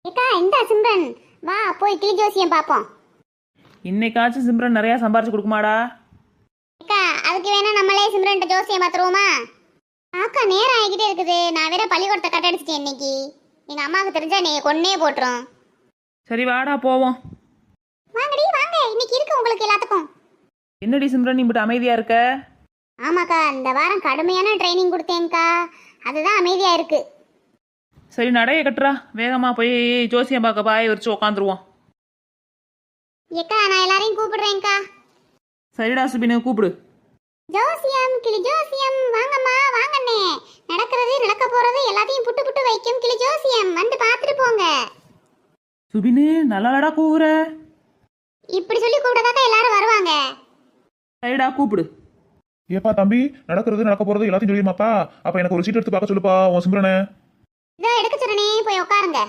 ஏக்கா இந்த சிம்ரன் வா போய் கிளி ஜோசியம் பார்ப்போம். இன்னைக்காச்சும் சிம்ரன் நிறையா சம்பாரிச்சு கொடுக்குமாடா? ஏக்கா அதுக்கு வேணா நம்மளே சிம்ரன்ட்ட ஜோசியம் பார்த்துருவோமா? அக்கா நேரம் ஆகிக்கிட்டே இருக்குது. நான் வேற பள்ளிக்கூடத்தை கட்ட அடிச்சிட்டேன் இன்னைக்கு. எங்க அம்மாவுக்கு தெரிஞ்சா நீ கொன்னே போட்டுரும். சரி வாடா போவோம். வாங்கடி வாங்க, இன்னைக்கு இருக்கு உங்களுக்கு எல்லாத்துக்கும். என்னடி சிம்ரன் இப்படி அமைதியா இருக்க? ஆமாக்கா இந்த வாரம் கடுமையான ட்ரைனிங் கொடுத்தேங்க்கா, அதுதான் அமைதியா இருக்கு. சரி நடைய கட்டுறா, வேகமா போய் ஜோசியம் பார்க்க பாய வச்சு உக்காந்துருவோம். ஏக்கா நான் எல்லாரையும் கூப்பிடுறேன்க்கா. சரிடா சுபினு கூப்பிடு. ஜோசியம் கிளி ஜோசியம் வாங்கம்மா வாங்கண்ணே. நடக்கிறது நடக்க போறது எல்லாத்தையும் புட்டு புட்டு வைக்கும் கிளி ஜோசியம், வந்து பார்த்துட்டு போங்க. சுபினு நல்லாடா கூவுற. இப்படி சொல்லி கூப்பிட்டதாக்கா எல்லாரும் வருவாங்க. சரிடா கூப்பிடு. ஏப்பா தம்பி, நடக்கிறது நடக்க போறது எல்லாத்தையும் சொல்லிடுமாப்பா. அப்ப எனக்கு ஒரு சீட் எடுத்து பார்க்க சொல்லுப்பா உன் சிம்ரனை. இதோ எடுக்க சொல்றனே, போய் உட்காருங்க.